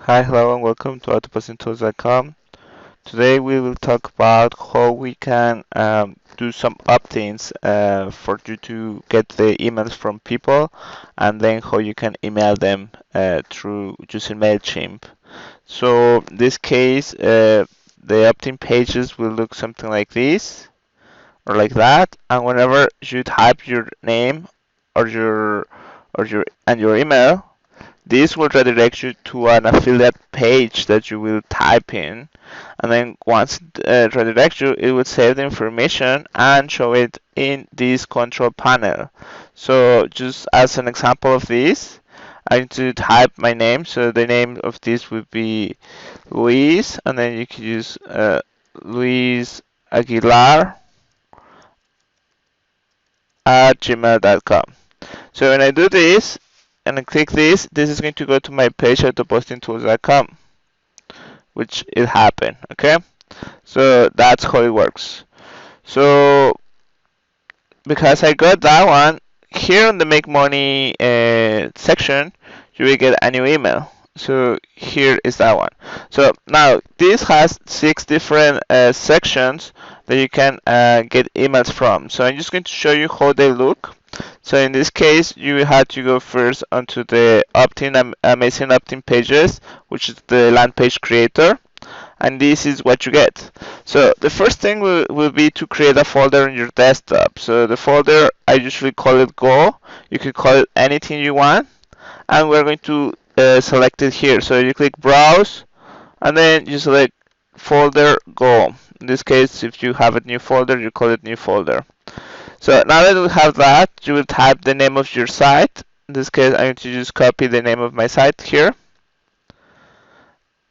Hi, hello, and welcome to AutoPostingTools.com. Today we will talk about how we can do some opt-ins for you to get the emails from people, and then how you can email them through using MailChimp. So in this case, the opt-in pages will look something like this or like that, and whenever you type your name or your email, this will redirect you to an affiliate page that you will type in, and then once it redirects you, it will save the information and show it in this control panel. So just as an example of this, I need to type my name. So the name of this would be Luis, and then you can use Luis Aguilar at gmail.com. So when I do this and I click this is going to go to my page at thepostingtools.com, which it happened. Okay, so that's how it works. So because I got that one, here on the Make Money section, you will get a new email. So here is that one. So now this has 6 different sections that you can get emails from. So I'm just going to show you how they look. So in this case, you have to go first onto the opt-in amazing opt-in pages, which is the land page creator, and this is what you get. So the first thing will be to create a folder on your desktop. So the folder, I usually call it Go. You can call it anything you want, and we're going to select it here. So you click Browse, and then you select Folder Go. In this case, if you have a new folder, you call it New Folder. So now that we have that, you will type the name of your site. In this case, I'm going to just copy the name of my site here.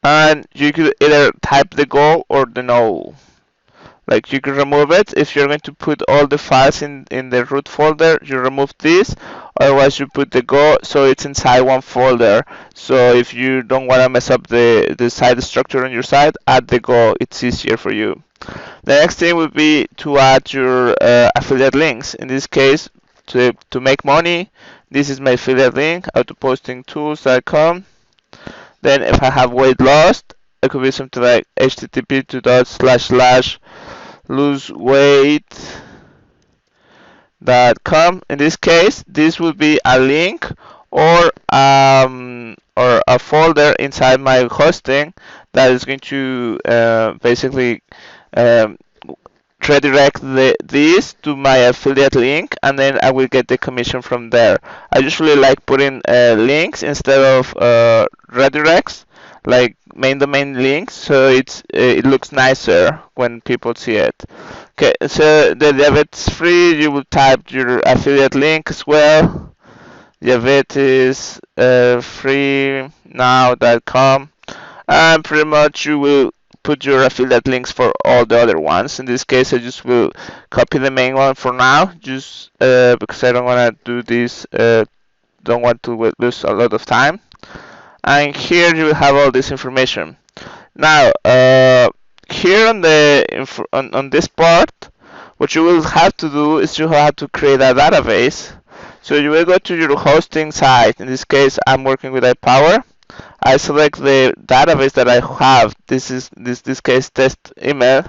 And you could either type the Go or the No. Like you can remove it. If you're going to put all the files in the root folder, you remove this. Otherwise, you put the Go so it's inside one folder. So if you don't want to mess up the site structure on your site, add the Go. It's easier for you. The next thing would be to add your affiliate links. In this case, to make money, this is my affiliate link, autopostingtools.com. Then if I have weight lost, it could be something like http://loseweight.com. In this case, this will be a link or a folder inside my hosting that is going to basically redirect this to my affiliate link, and then I will get the commission from there. I usually like putting links instead of redirects, like main domain links, so it looks nicer when people see it. Okay, so if it's free, you will type your affiliate link as well. It is freenow.com, and pretty much you will put your affiliate links for all the other ones. In this case, I just will copy the main one for now, just because I don't want to do this, don't want to lose a lot of time. And here you will have all this information. Now, here on on this part, what you will have to do is you have to create a database. So you will go to your hosting site. In this case, I'm working with iPower. I select the database that I have. This is this case test email,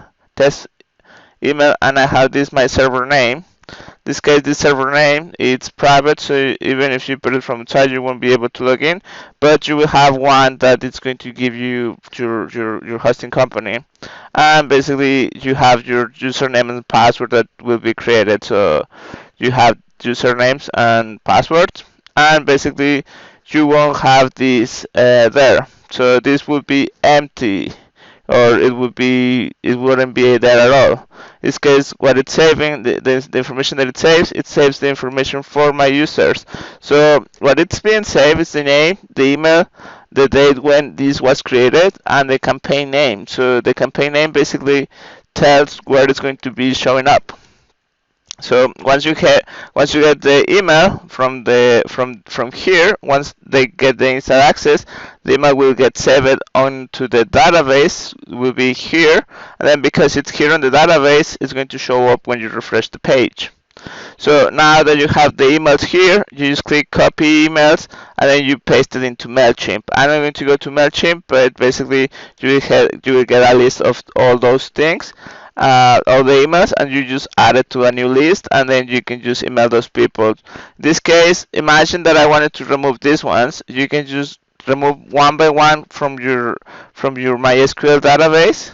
and I have this my server name. This case, this server name, it's private, so even if you put it from outside, you won't be able to log in. But you will have one that it's going to give you your hosting company, and basically you have your username and password that will be created. So you have usernames and passwords, and basically you won't have this there. So this will be empty, or it wouldn't be there at all. In this case, what it's saving, the information that it saves the information for my users. So what it's being saved is the name, the email, the date when this was created, and the campaign name. So the campaign name basically tells where it's going to be showing up. So once you get the email from here, once they get the instant access, the email will get saved onto the database, will be here, and then because it's here on the database, it's going to show up when you refresh the page. So now that you have the emails here, you just click copy emails and then you paste it into MailChimp. I'm not going to go to MailChimp, but basically you will get a list of all those things, all the emails, and you just add it to a new list, and then you can just email those people. In this case, imagine that I wanted to remove these ones. You can just remove one by one from your MySQL database,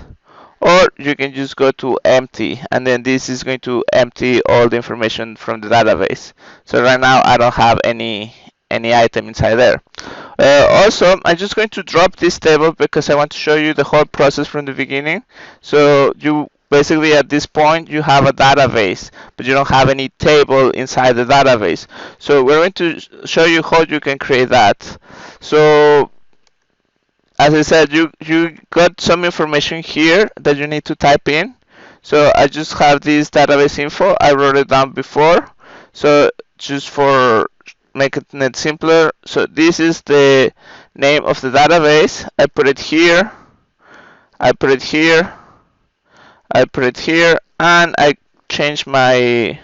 or you can just go to empty, and then this is going to empty all the information from the database. So right now I don't have any item inside there. Also, I'm just going to drop this table because I want to show you the whole process from the beginning. So you basically at this point you have a database, but you don't have any table inside the database. So we're going to show you how you can create that. So as I said, you got some information here that you need to type in. So I just have this database info. I wrote it down before. So just for making it simpler, so this is the name of the database. I put it here. I put it here. I put it here, and I change my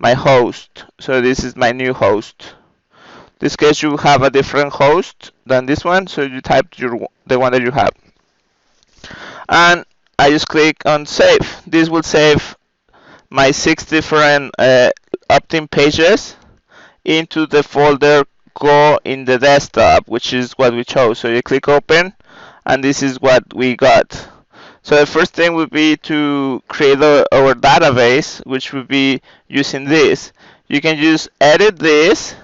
host. So this is my new host. In this case, you have a different host than this one, so you type the one that you have. And I just click on save. This will save my 6 different opt-in pages into the folder Go in the desktop, which is what we chose. So you click open, and this is what we got. So the first thing would be to create our database, which would be using this. You can just edit this,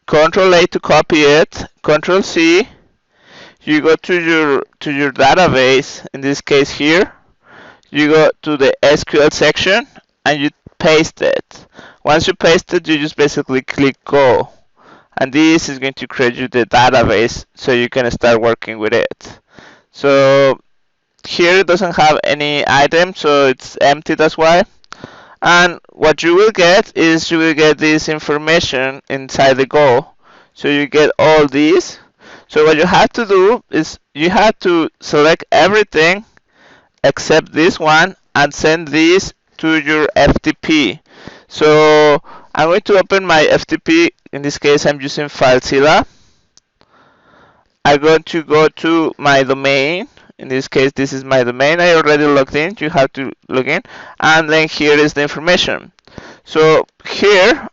Control-A to copy it, Control-C. You go to your database, in this case here. You go to the SQL section and you paste it. Once you paste it, you just basically click Go. And this is going to create you the database so you can start working with it. So here it doesn't have any item, so it's empty, that's why. And what you will get is you will get this information inside the Go. So you get all these. So what you have to do is you have to select everything except this one and send this to your FTP. So I'm going to open my FTP. In this case, I'm using FileZilla. I'm going to go to my domain. In this case, this is my domain. I already logged in. You have to log in. And then here is the information. So here,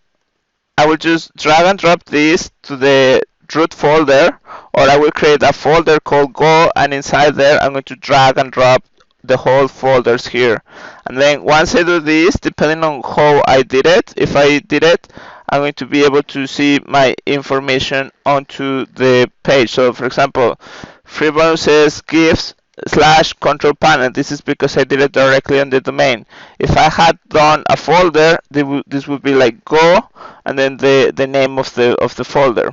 I will just drag and drop this to the root folder, or I will create a folder called Go, and inside there, I'm going to drag and drop the whole folders here. And then once I do this, depending on how I did it, if I did it, I'm going to be able to see my information onto the page. So for example, free bonuses, gifts, / control panel. This is because I did it directly on the domain. If I had done a folder, this would be like Go, and then the name of the folder.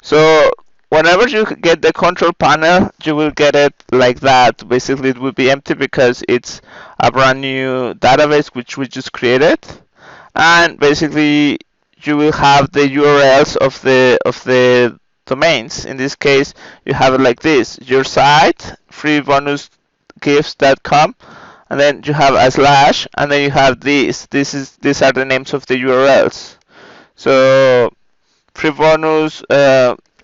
So whenever you get the control panel, you will get it like that. Basically, it will be empty because it's a brand new database which we just created, and basically you will have the URLs of the domains. In this case, you have it like this: your site, freebonusgifts.com, and then you have a /, and then you have these. These are the names of the URLs. So free bonus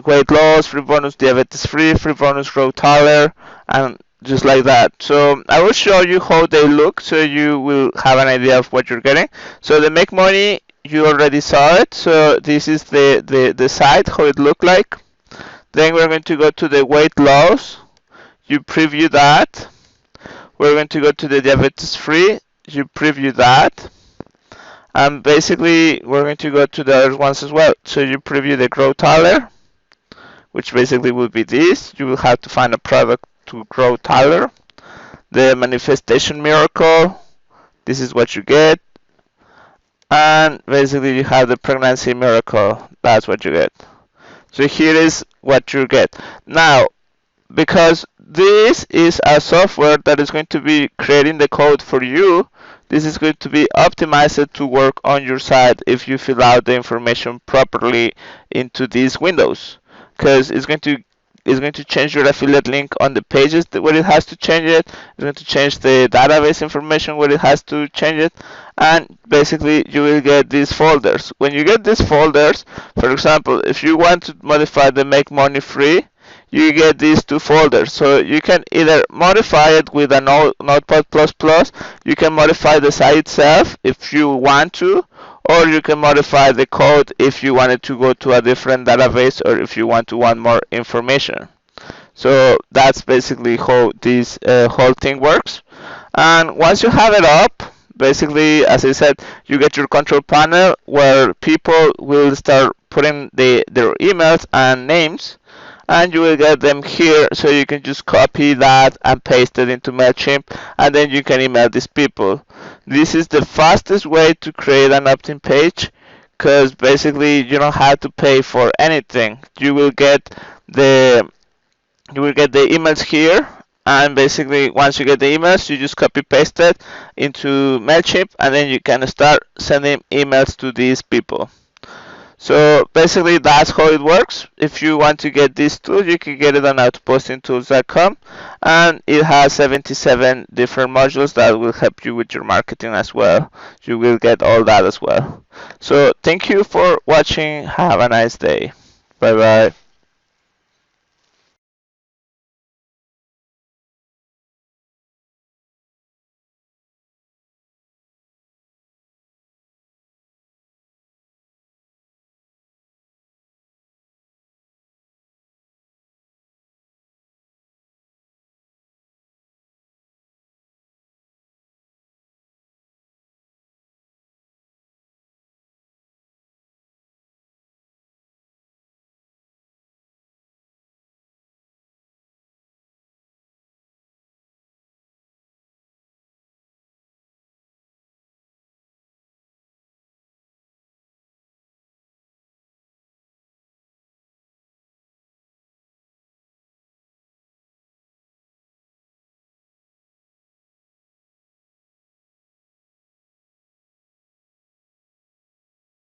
weight loss, free bonus diabetes free, free bonus grow taller, and just like that. So I will show you how they look so you will have an idea of what you're getting. So the make money, you already saw it. So this is the site, how it looked like. Then we're going to go to the weight loss. You preview that. We're going to go to the diabetes free. You preview that. And basically, we're going to go to the other ones as well. So you preview the grow taller, which basically will be this. You will have to find a product to grow taller. The manifestation miracle, this is what you get. And basically, you have the pregnancy miracle. That's what you get. So here is what you get. Now, because this is a software that is going to be creating the code for you, this is going to be optimized to work on your site if you fill out the information properly into these windows, because it's going to It's going to change your affiliate link on the pages where it has to change it. It's going to change the database information where it has to change it. And basically you will get these folders. When you get these folders, for example, if you want to modify the make money free, you get these two folders. So you can either modify it with a Notepad++, you can modify the site itself if you want to, or you can modify the code if you wanted to go to a different database or if you want more information. So that's basically how this whole thing works. And once you have it up, basically, as I said, you get your control panel where people will start putting their emails and names, and you will get them here. So you can just copy that and paste it into MailChimp, and then you can email these people. This is the fastest way to create an opt-in page, because basically you don't have to pay for anything. You will get the emails here, and basically once you get the emails, you just copy paste it into MailChimp, and then you can start sending emails to these people. So basically that's how it works. If you want to get this tool, you can get it on autopostingtools.com, and it has 77 different modules that will help you with your marketing as well. You will get all that as well. So thank you for watching. Have a nice day. Bye bye.